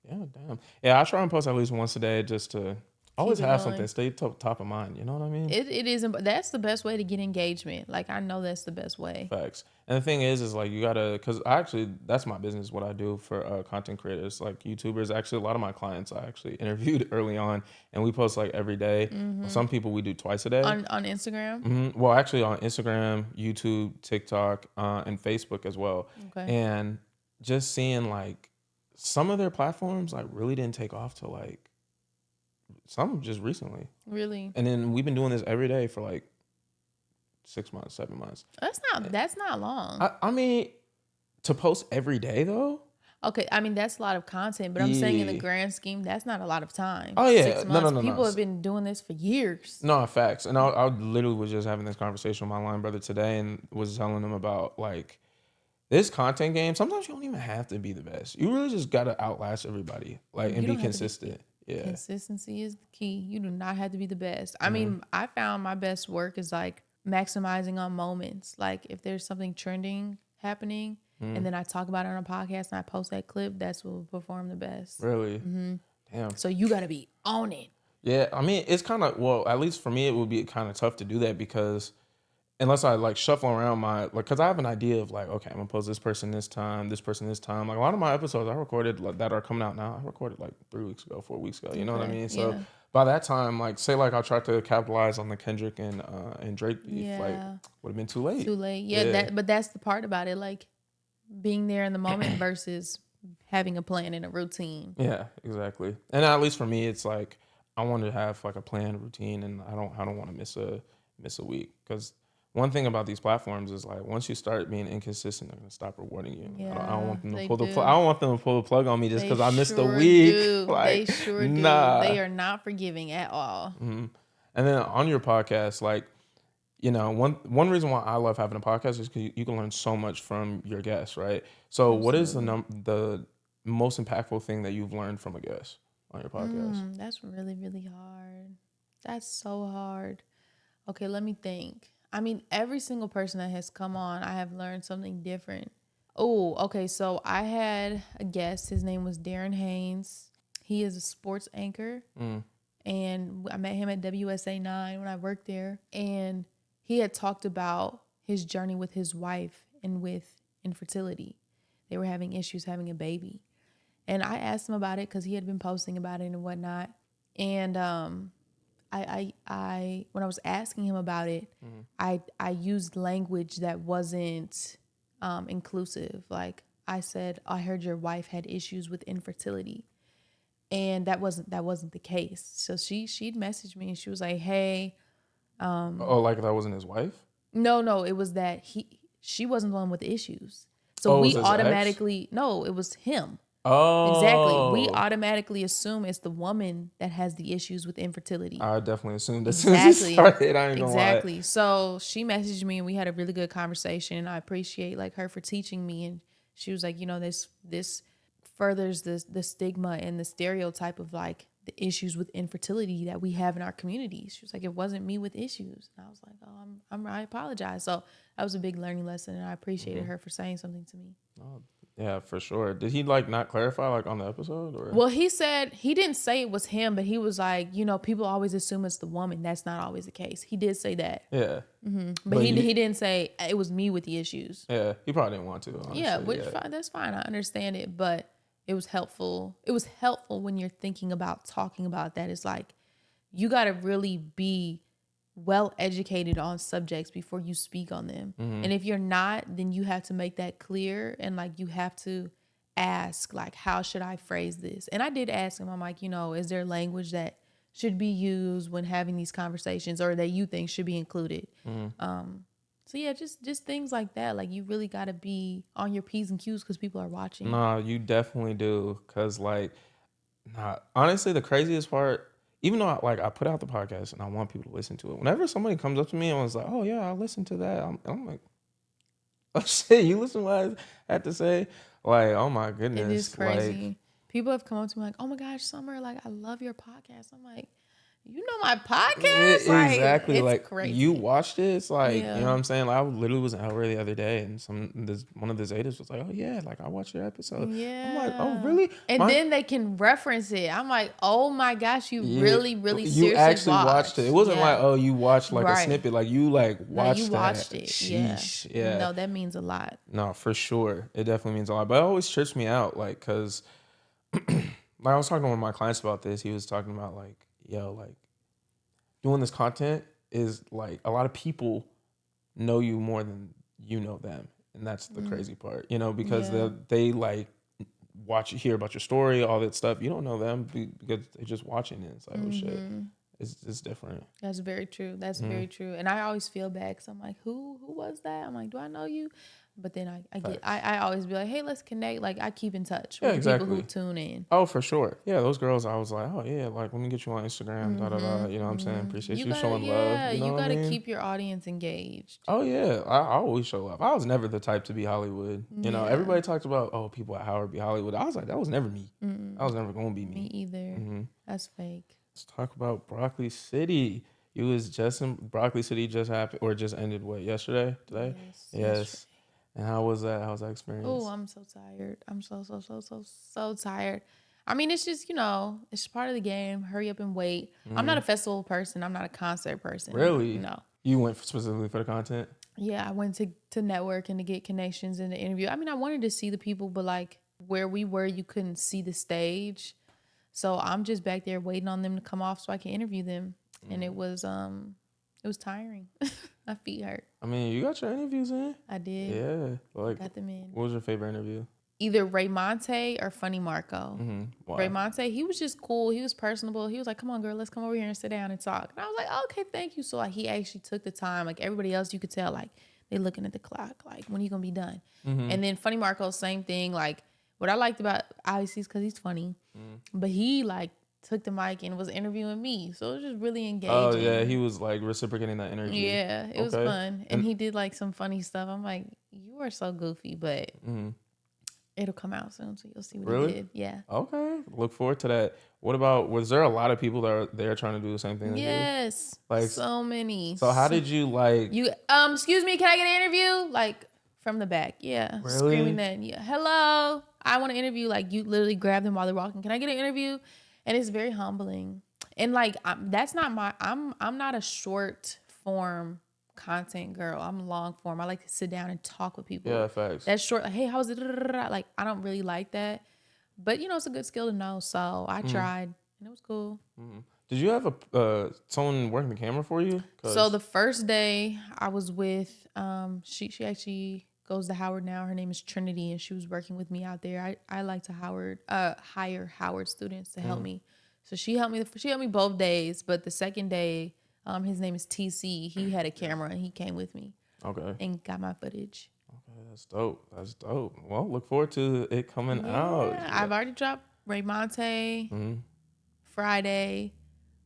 Yeah, damn. Yeah, I try and post at least once a day just to always it have going. something, stay top of mind. You know what I mean? It isn't, but that's the best way to get engagement. Like I know that's the best way. Facts. And the thing is like you gotta, because that's my business. What I do for content creators, like YouTubers. Actually, a lot of my clients I actually interviewed early on, and we post like every day. Some people we do twice a day On Instagram. Well, actually on Instagram, YouTube, TikTok, and Facebook as well. Okay. And just seeing like some of their platforms like really didn't take off till like some just recently. Really? And then we've been doing this every day for like 6 months, 7 months. That's not long. I mean, to post every day though. Okay, I mean that's a lot of content, but I'm saying in the Yeah. grand scheme, that's not a lot of time. Oh, yeah. 6 No, months. no. People have been doing this for years. No, facts. And I literally was just having this conversation with my line brother today and was telling him about like this content game. Sometimes you don't even have to be the best. You really just gotta outlast everybody, like, and You be don't have to be- consistent. Yeah. Consistency is the key. You do not have to be the best. Mm-hmm. I mean, I found my best work is like maximizing on moments. Like if there's something trending happening Mm-hmm. and then I talk about it on a podcast and I post that clip, that's what will perform the best. Really. Damn. So you got to be on it. Yeah. I mean, it's kind of, well, at least for me, it would be kind of tough to do that because unless I like shuffle around because I have an idea of like, okay, I'm gonna post this person this time, this person this time. Like a lot of my episodes I recorded like, that are coming out now, I recorded like 3 weeks ago, 4 weeks ago. You know what I Okay, mean? So yeah. by that time, like say like I tried to capitalize on the Kendrick and Drake beef, like Yeah. would have been too late. Too late. Yeah, but that's the part about it. Like being there in the moment versus having a plan and a routine. Yeah, exactly. And at least for me, it's like I want to have like a planned routine, and I don't want to miss a week because one thing about these platforms is like once you start being inconsistent, they're gonna stop rewarding you. I don't want them to they pull the do. I don't want them to pull the plug on me just because I missed a sure week. do. Like, They sure nah. do. They are not forgiving at all. And then on your podcast, like, one reason why I love having a podcast is because you can learn so much from your guests, right? So what is the most impactful thing that you've learned from a guest on your podcast? That's really, really hard. That's so hard. Okay, let me think. I mean, every single person that has come on, I have learned something different. Oh, okay. So I had a guest. His name was Darren Haynes. He is a sports anchor. And I met him at WSA 9 when I worked there. And he had talked about his journey with his wife and with infertility. They were having issues having a baby. And I asked him about it because he had been posting about it and whatnot. And I when I was asking him about it, I used language that wasn't inclusive. Like I said, I heard your wife had issues with infertility. And that wasn't the case. So she'd messaged me and she was like, hey, Oh, like that wasn't his wife? no, it was that she wasn't the one with the issues. So Oh, it we was his ex? automatically, no, it was him. Oh, Exactly. We automatically assume it's the woman that has the issues with infertility. I definitely assumed as soon as you started. I ain't gonna lie. Exactly. So she messaged me and we had a really good conversation. And I appreciate like her for teaching me. And she was like, this furthers the stigma and the stereotype of like the issues with infertility that we have in our community. She was like, it wasn't me with issues. And I was like, oh, I apologize. So that was a big learning lesson. And I appreciated her for saying something to me. Oh, Yeah, for sure. Did he like not clarify like on the episode or? Well, he said he didn't say it was him, but he was like, people always assume it's the woman. That's not always the case. He did say that, Yeah. but he didn't say it was me with the issues. Yeah, he probably didn't want to. Honestly. Yeah, that's fine. I understand it, but it was helpful. It was helpful when you're thinking about talking about that. It's like you got to really be well educated on subjects before you speak on them. And if you're not, then you have to make that clear, and like you have to ask, like, how should I phrase this? And I did ask him, I'm like, is there language that should be used when having these conversations, or that you think should be included? So yeah, just things like that. Like you really got to be on your P's and Q's because people are watching. No, you definitely do. Cause like, honestly, the craziest part, even though I put out the podcast and I want people to listen to it, whenever somebody comes up to me and was like, "Oh yeah, I listened to that," I'm like, "Oh shit, you listen to what I had to say?" Like, oh my goodness, it is crazy. Like, People have come up to me like, "Oh my gosh, Summer, like I love your podcast." I'm like, you know my podcast? Like, exactly. it's Like crazy. you watched it. It's like, Yeah. you know what I'm saying? Like, I literally was out the other day and one of the Zetas was like, "Oh yeah, like I watched your episode." Yeah. I'm like, "Oh really?" And then they can reference it. I'm like, oh my gosh, you really seriously you actually watched it. It wasn't like, oh, you watched like a Right. snippet. Like you like watched you watched that. it. Sheesh. Yeah. No, that means a lot. No, for sure. It definitely means a lot. But it always trips me out, like, cause like I was talking to one of my clients about this. He was talking about like, yo, like doing this content is like a lot of people know you more than you know them. And that's the crazy part, because they like hear about your story, all that stuff. You don't know them because they're just watching it. It's like, oh shit, it's different. That's very true. That's very true. And I always feel bad because I'm like, who was that? I'm like, do I know you? But then I always be like, hey, let's connect. Like I keep in touch with the people who tune in. Oh, for sure. Yeah, those girls, I was like, oh yeah, like let me get you on Instagram, da da da. You know what I'm saying? Appreciate you showing love. Yeah, you gotta keep your audience engaged. Oh yeah, I always show love. I was never the type to be Hollywood. Everybody talked about, oh, people at Howard be Hollywood. I was like, that was never me. I was never gonna be me. Me either. That's fake. Let's talk about Broccoli City. You was just in Broccoli City, just happened or just ended what, yesterday? Today? Yes. Yesterday. And how was that? How was that experience? Oh, I'm so tired. I'm so tired. I mean, it's just, it's part of the game. Hurry up and wait. I'm not a festival person. I'm not a concert person. Really? No. You went specifically for the content? Yeah, I went to network and to get connections in the interview. I mean, I wanted to see the people, but like where we were, you couldn't see the stage. So I'm just back there waiting on them to come off so I can interview them. And it was tiring. My feet hurt. I mean, you got your interviews in? I did. Yeah. Like, got them in. What was your favorite interview? Either Ray Monte or Funny Marco. Wow. Ray Monte, he was just cool. He was personable. He was like, come on, girl, let's come over here and sit down and talk. And I was like, oh, okay, thank you. So like, he actually took the time. Like everybody else, you could tell, like, they looking at the clock. Like, when are you going to be done? And then Funny Marco, same thing. Like, what I liked about, obviously, is because he's funny. But he, like, took the mic and was interviewing me. So it was just really engaging. Oh, yeah. He was, like, reciprocating that energy. Yeah. It was fun. And he did, like, some funny stuff. I'm like, you are so goofy, but it'll come out soon. So you'll see what he did. Yeah. Okay. Look forward to that. What about, was there a lot of people that are there trying to do the same thing as you? Yes. Like, so many. So how did you, like... excuse me, can I get an interview? Like, from the back. Yeah. Really? Screaming that. Yeah. Hello. I want to interview. Like, you literally grab them while they're walking. Can I get an interview? And it's very humbling. And like, that's not I'm not a short form content girl. I'm long form. I like to sit down and talk with people. Yeah, facts. That's short. Like, hey, how was it? Like, I don't really like that. But it's a good skill to know. So I tried and it was cool. Did you have someone working the camera for you? So the first day I was with, she actually goes to Howard now. Her name is Trinity, and she was working with me out there. I like to hire Howard students to help me. So she helped me both days, but the second day, his name is TC. He had a camera and he came with me. Okay. And got my footage. Okay, that's dope. Well, look forward to it coming out. Yeah, I've already dropped Ray Monte, Friday,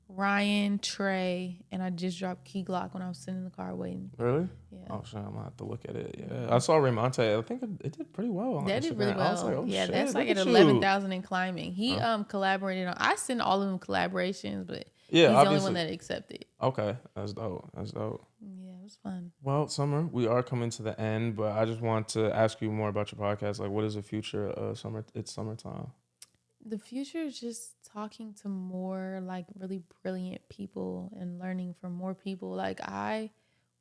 Ryan, Trey, and I just dropped Key Glock when I was sitting in the car waiting. Really? Yeah. Oh shit, I'm gonna have to look at it. Yeah, I saw Ramonte. I think it did pretty well on That Instagram. did really well. I was like, oh yeah, shit, that's like at 11,000 and climbing. He collaborated on. I send all of them collaborations, but he's the only one that accepted. Okay, that's dope. Yeah, it was fun. Well, Summer, we are coming to the end, but I just want to ask you more about your podcast. Like, what is the future of Summer? It's summertime. The future is just talking to more like really brilliant people and learning from more people. Like I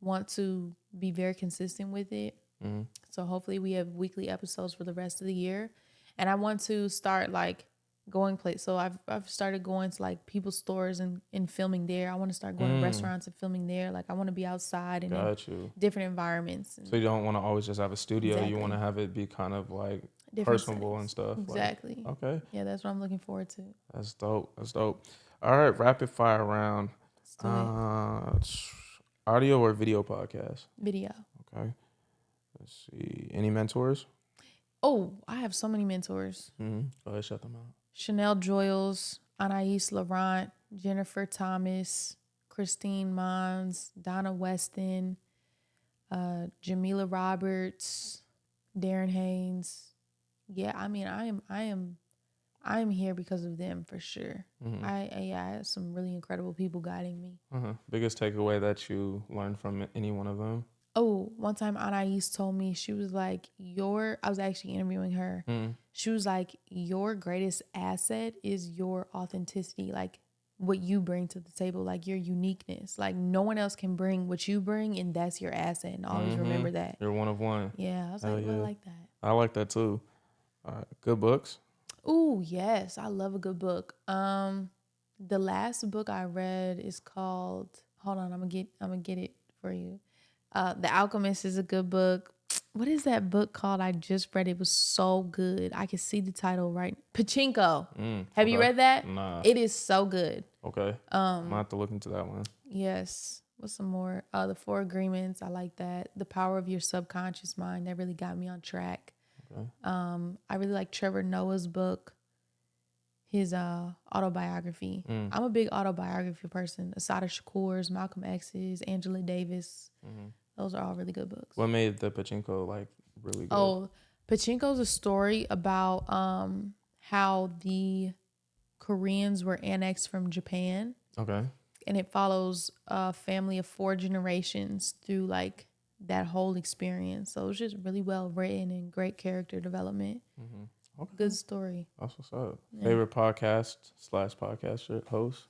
want to be very consistent with it. Mm-hmm. So hopefully we have weekly episodes for the rest of the year. And I want to start like going place. So I've started going to like people's stores and filming there. I want to start going to restaurants and filming there. Like I want to be outside and in Got you. different environments. And So you don't want to always just have a studio. Exactly. You want to have it be kind of like different personable settings. and stuff. Exactly. Like, okay. Yeah, that's what I'm looking forward to. That's dope. That's dope. All right, rapid fire round. Let's do it. Audio or video podcast? Video. Okay. Let's see. Any mentors? Oh, I have so many mentors. Mm-hmm. Go ahead, shut them out. Chanel Joyles, Anais Laurent, Jennifer Thomas, Christine Mons, Donna Weston, Jamila Roberts, Darren Haynes. Yeah, I mean, I am here because of them for sure. Mm-hmm. I have some really incredible people guiding me. Biggest takeaway that you learned from any one of them? Oh, one time Anais told me, she was like, I was actually interviewing her. She was like, your greatest asset is your authenticity, like what you bring to the table, like your uniqueness. Like no one else can bring what you bring, and that's your asset. And always remember that. You're one of one. Yeah, I was like, well, I like that. I like that too. All right, good books? Ooh, yes, I love a good book. The last book I read is called, hold on, I'm gonna get it for you. The Alchemist is a good book. What is that book called? I just read it. It was so good. I can see the title right. Pachinko. Have you read that? Nah. It is so good. Okay. I'm gonna have to look into that one. Yes. What's some more? The Four Agreements. I like that. The Power of Your Subconscious Mind. That really got me on track. Okay. I really like Trevor Noah's book. His autobiography. I'm a big autobiography person. Asada Shakur's, Malcolm X's, Angela Davis. Those are all really good books. What made the Pachinko like really good? Oh, Pachinko's a story about how the Koreans were annexed from Japan. Okay. And it follows a family of 4 generations through like that whole experience. So it's just really well written and great character development. Okay. Good story. That's what's up. Yeah. Favorite podcast/podcast host?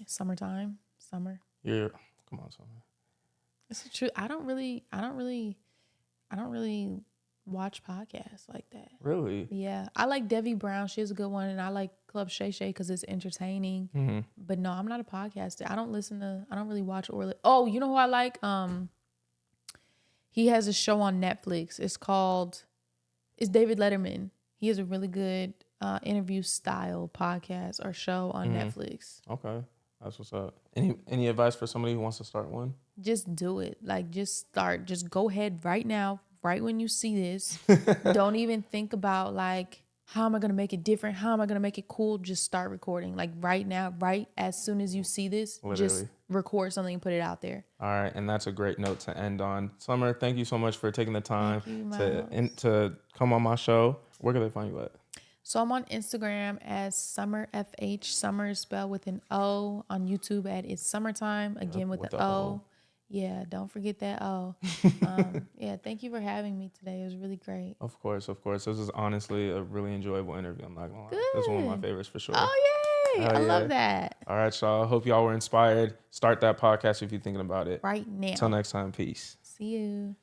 Summertime. Summer. Come on, Summer. It's the truth. I don't really watch podcasts like that. Really? Yeah. I like Debbie Brown. She has a good one. And I like Club Shay Shay because it's entertaining. But no, I'm not a podcaster. I don't really watch or oh, you know who I like? He has a show on Netflix. It's David Letterman. He has a really good interview style podcast or show on Netflix. Okay. That's what's up. Any advice for somebody who wants to start one? Just do it. Like, just start. Just go ahead right now, right when you see this. Don't even think about, like, how am I going to make it different? How am I going to make it cool? Just start recording. Like, right now, right as soon as you see this, just record something and put it out there. All right. And that's a great note to end on. Summer, thank you so much for taking the time to come on my show. Where can they find you at? So I'm on Instagram as Summer FH. Summer is spelled with an O. On YouTube at It's Summertime, again with the O. Yeah, don't forget that O. Yeah, thank you for having me today. It was really great. Of course. This is honestly a really enjoyable interview. I'm not gonna lie. This is one of my favorites for sure. Oh, yay. I love that. All right, y'all. Hope y'all were inspired. Start that podcast if you're thinking about it. Right now. Until next time, peace. See you.